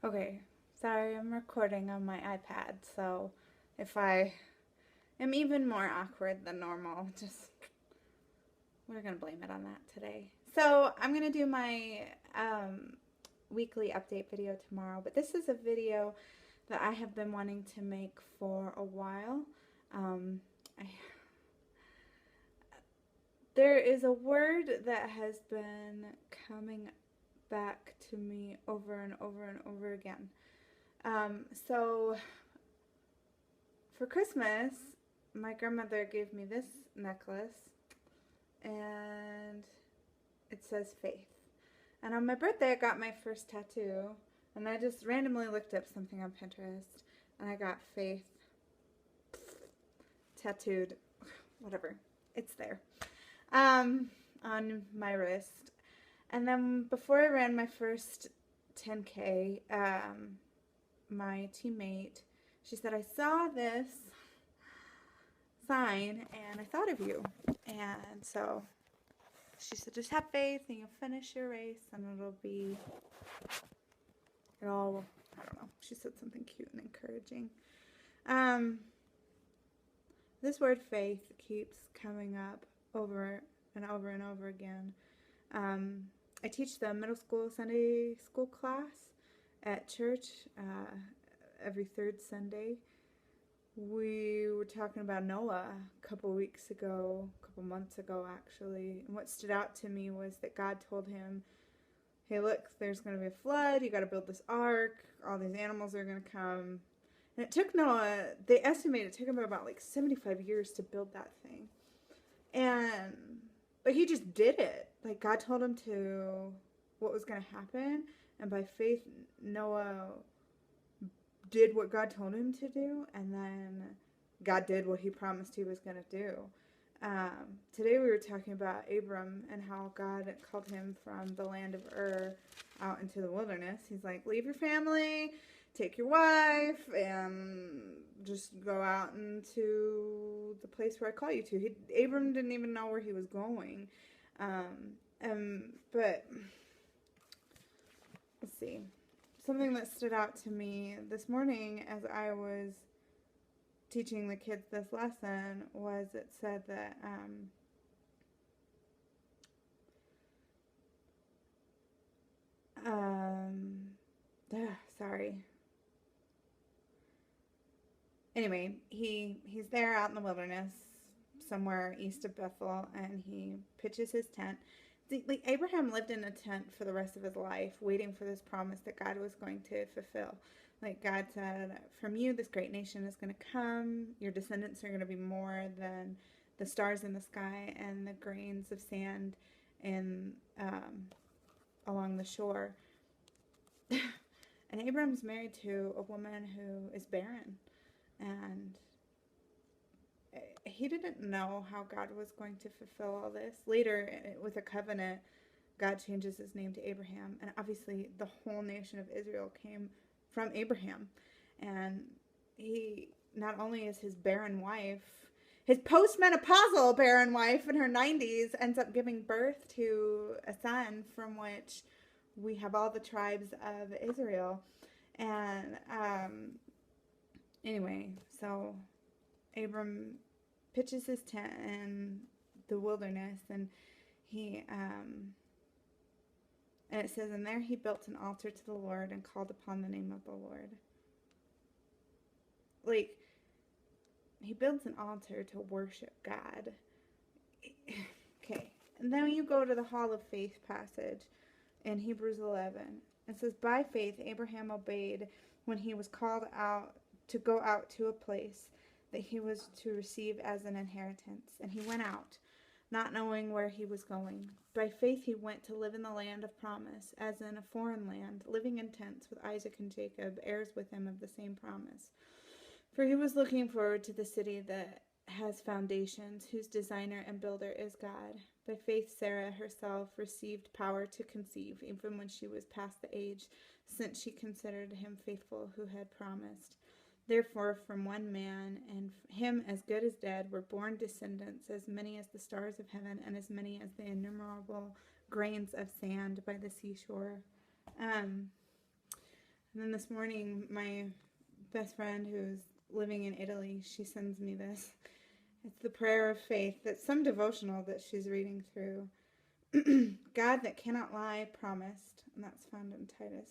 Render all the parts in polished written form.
Okay, sorry, I'm recording on my iPad, so if I am even more awkward than normal, just we're gonna blame it on that today. So I'm gonna do my weekly update video tomorrow, but this is a video that I have been wanting to make for a while. Um, I, there is a word that has been coming back to me over and over and over again. So for Christmas, my grandmother gave me this necklace, and it says faith. And on my birthday, I got my first tattoo, and I just randomly looked up something on Pinterest, and I got faith tattooed, whatever, it's there, um, on my wrist. And then before I ran my first 10K, my teammate, she said, I saw this sign and I thought of you. And so she said, just have faith and you'll finish your race and it'll, I don't know. She said something cute and encouraging. This word faith keeps coming up over and over and over again. I teach the middle school Sunday school class at church every third Sunday. We were talking about Noah a couple months ago actually, and what stood out to me was that God told him, hey look, there's going to be a flood, you got to build this ark, all these animals are going to come. And it took Noah, they estimate it took him about like 75 years to build that thing. But he just did it. Like God told him to, what was going to happen, and by faith Noah did what God told him to do, and then God did what he promised he was going to do. Today we were talking about Abram and how God called him from the land of Ur out into the wilderness. He's like, leave your family, take your wife, and just go out into the place where I call you to. Abram didn't even know where he was going. But let's see. Something that stood out to me this morning as I was teaching the kids this lesson was it said that sorry. Anyway, he's there out in the wilderness somewhere east of Bethel, and he pitches his tent. Like Abraham lived in a tent for the rest of his life, waiting for this promise that God was going to fulfill. Like God said, from you this great nation is going to come. Your descendants are going to be more than the stars in the sky and the grains of sand in along the shore. And Abram's married to a woman who is barren, and he didn't know how God was going to fulfill all this. Later, with a covenant, God changes his name to Abraham. And obviously, the whole nation of Israel came from Abraham. And he, not only is his barren wife, his postmenopausal barren wife in her 90s ends up giving birth to a son from which we have all the tribes of Israel. And anyway, so Abram pitches his tent in the wilderness, and and it says, and there he built an altar to the Lord and called upon the name of the Lord. Like, he builds an altar to worship God. Okay, and then you go to the Hall of Faith passage in Hebrews 11. It says, by faith Abraham obeyed when he was called out to go out to a place that he was to receive as an inheritance. And he went out, not knowing where he was going. By faith he went to live in the land of promise, as in a foreign land, living in tents with Isaac and Jacob, heirs with him of the same promise. For he was looking forward to the city that has foundations, whose designer and builder is God. By faith Sarah herself received power to conceive, even when she was past the age, since she considered him faithful who had promised. Therefore, from one man, and him as good as dead, were born descendants, as many as the stars of heaven, and as many as the innumerable grains of sand by the seashore. And then this morning, my best friend who's living in Italy, she sends me this. It's the prayer of faith. That's some devotional that she's reading through. God that cannot lie promised, and that's found in Titus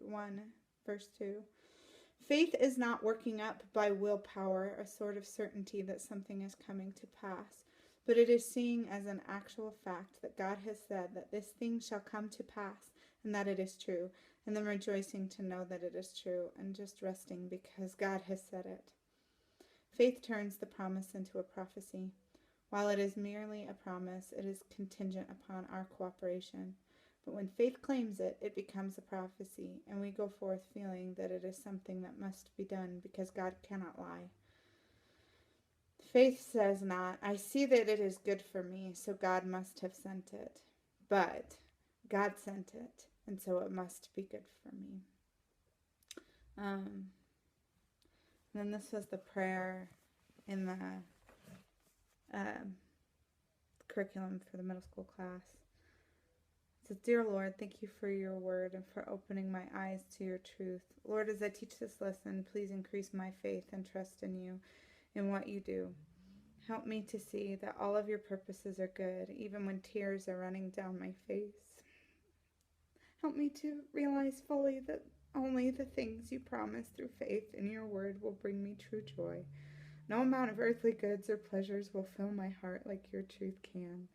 1, verse 2. Faith is not working up by willpower a sort of certainty that something is coming to pass, but it is seeing as an actual fact that God has said that this thing shall come to pass and that it is true, and then rejoicing to know that it is true and just resting because God has said it. Faith turns the promise into a prophecy. While it is merely a promise, it is contingent upon our cooperation. But when faith claims it, it becomes a prophecy, and we go forth feeling that it is something that must be done because God cannot lie. Faith says not, I see that it is good for me, so God must have sent it. But God sent it, and so it must be good for me. Then this was the prayer in the curriculum for the middle school class. It says, Dear Lord, thank you for your word and for opening my eyes to your truth. Lord, as I teach this lesson, please increase my faith and trust in you, in what you do. Help me to see that all of your purposes are good, even when tears are running down my face. Help me to realize fully that only the things you promise through faith in your word will bring me true joy. No amount of earthly goods or pleasures will fill my heart like your truth can.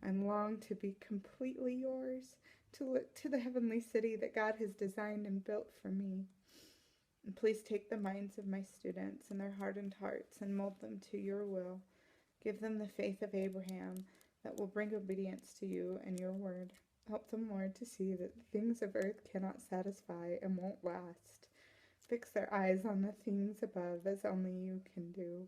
I long to be completely yours, to look to the heavenly city that God has designed and built for me. And please take the minds of my students and their hardened hearts and mold them to your will. Give them the faith of Abraham that will bring obedience to you and your word. Help them, Lord, to see that the things of earth cannot satisfy and won't last. Fix their eyes on the things above as only you can do.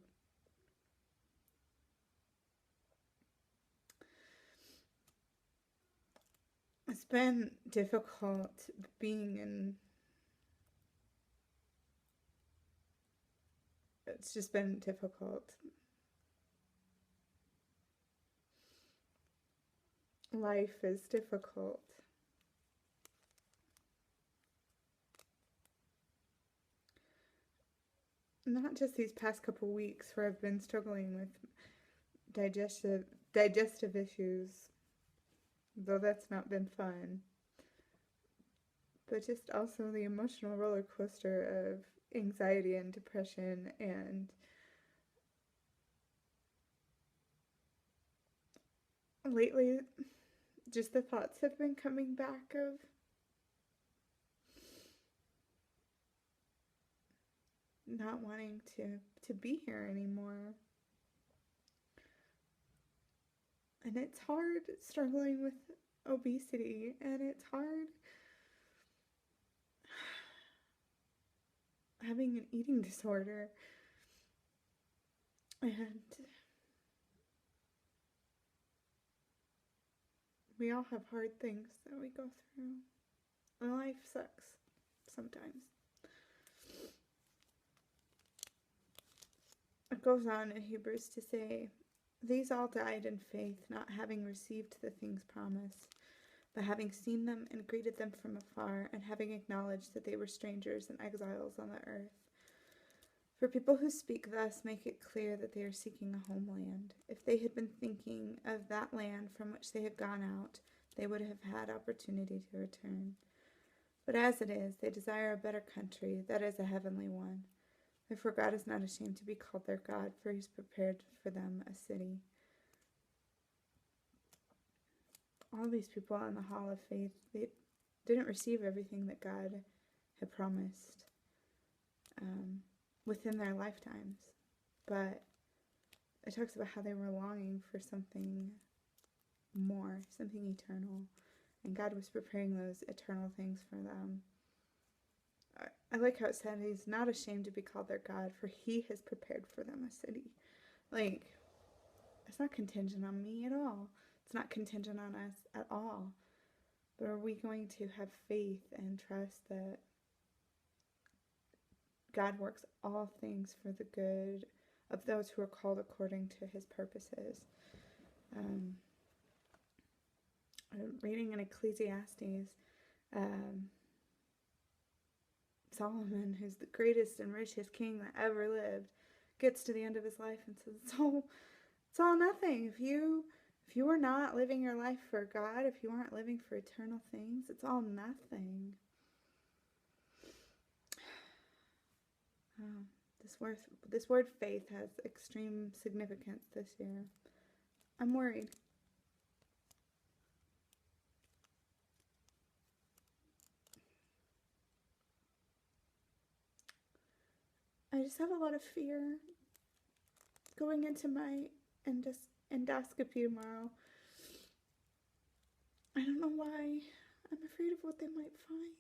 It's been difficult it's just been difficult. Life is difficult. Not just these past couple weeks where I've been struggling with digestive issues, though that's not been fun, but just also the emotional roller coaster of anxiety and depression, and lately just the thoughts have been coming back of not wanting to be here anymore. And it's hard struggling with obesity, and it's hard having an eating disorder. And we all have hard things that we go through. And life sucks sometimes. It goes on in Hebrews to say, these all died in faith, not having received the things promised, but having seen them and greeted them from afar, and having acknowledged that they were strangers and exiles on the earth. For people who speak thus make it clear that they are seeking a homeland. If they had been thinking of that land from which they had gone out, they would have had opportunity to return. But as it is, they desire a better country, that is, a heavenly one. Therefore God is not ashamed to be called their God, for he has prepared for them a city. All these people in the Hall of Faith, they didn't receive everything that God had promised within their lifetimes. But it talks about how they were longing for something more, something eternal. And God was preparing those eternal things for them. I like how it said he's not ashamed to be called their God, for he has prepared for them a city. Like, it's not contingent on me at all. It's not contingent on us at all. But are we going to have faith and trust that God works all things for the good of those who are called according to his purposes? Reading in Ecclesiastes, Solomon, who's the greatest and richest king that ever lived, gets to the end of his life and says, it's all nothing. If you are not living your life for God, if you aren't living for eternal things, it's all nothing. This word faith has extreme significance this year. I'm worried. I just have a lot of fear going into my endoscopy tomorrow. I don't know why. I'm afraid of what they might find.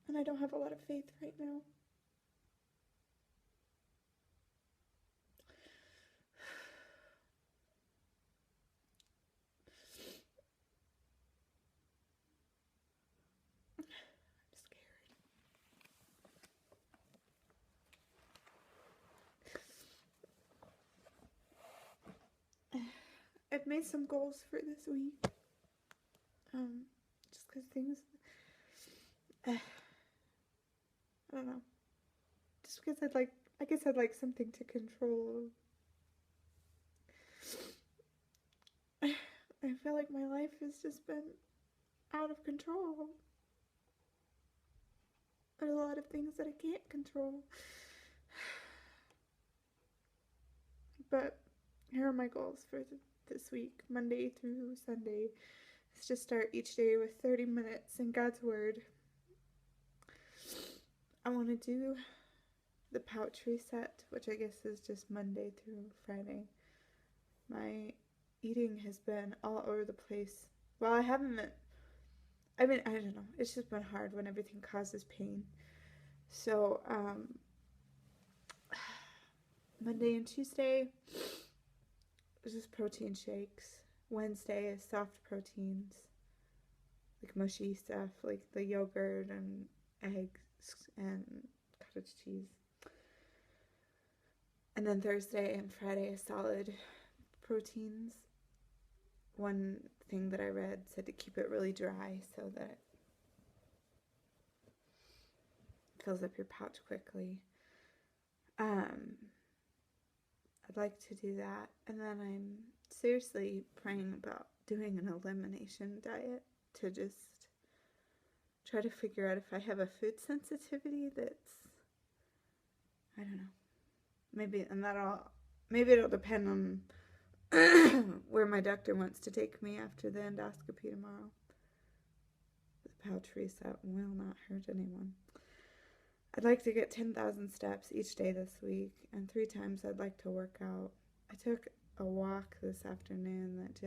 And I don't have a lot of faith right now. I'm scared. I've made some goals for this week. Just because things, I don't know. Just because I guess I'd like something to control. I feel like my life has just been out of control. There's a lot of things that I can't control. But here are my goals for this week, Monday through Sunday. Is to start each day with 30 minutes in God's Word. I want to do the pouch reset, which I guess is just Monday through Friday. My eating has been all over the place. Well, I don't know. It's just been hard when everything causes pain. So, Monday and Tuesday is just protein shakes. Wednesday is soft proteins, like mushy stuff, like the yogurt and eggs and cottage cheese. And then Thursday and Friday is solid proteins. One thing that I read said to keep it really dry so that it fills up your pouch quickly. I'd like to do that. And then I'm seriously praying about doing an elimination diet to just try to figure out if I have a food sensitivity that's, I don't know. Maybe it'll depend on where my doctor wants to take me after the endoscopy tomorrow. The pouch reset will not hurt anyone. I'd like to get 10,000 steps each day this week, and 3 times I'd like to work out. I took a walk this afternoon that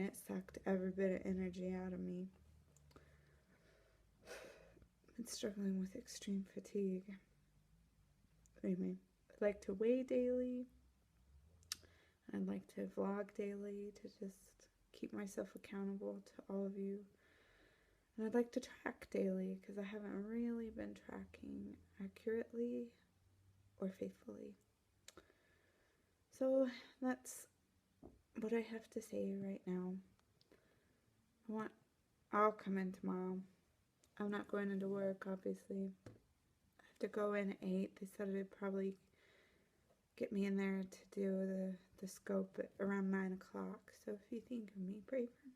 it sucked every bit of energy out of me. I've been struggling with extreme fatigue. Anyway, I'd like to weigh daily. I'd like to vlog daily to just keep myself accountable to all of you. And I'd like to track daily because I haven't really been tracking accurately or faithfully. So that's what I have to say right now. I'll come in tomorrow. I'm not going into work, obviously. I have to go in at 8. They said it'd probably get me in there to do the scope at around 9 o'clock. So if you think of me, pray for me.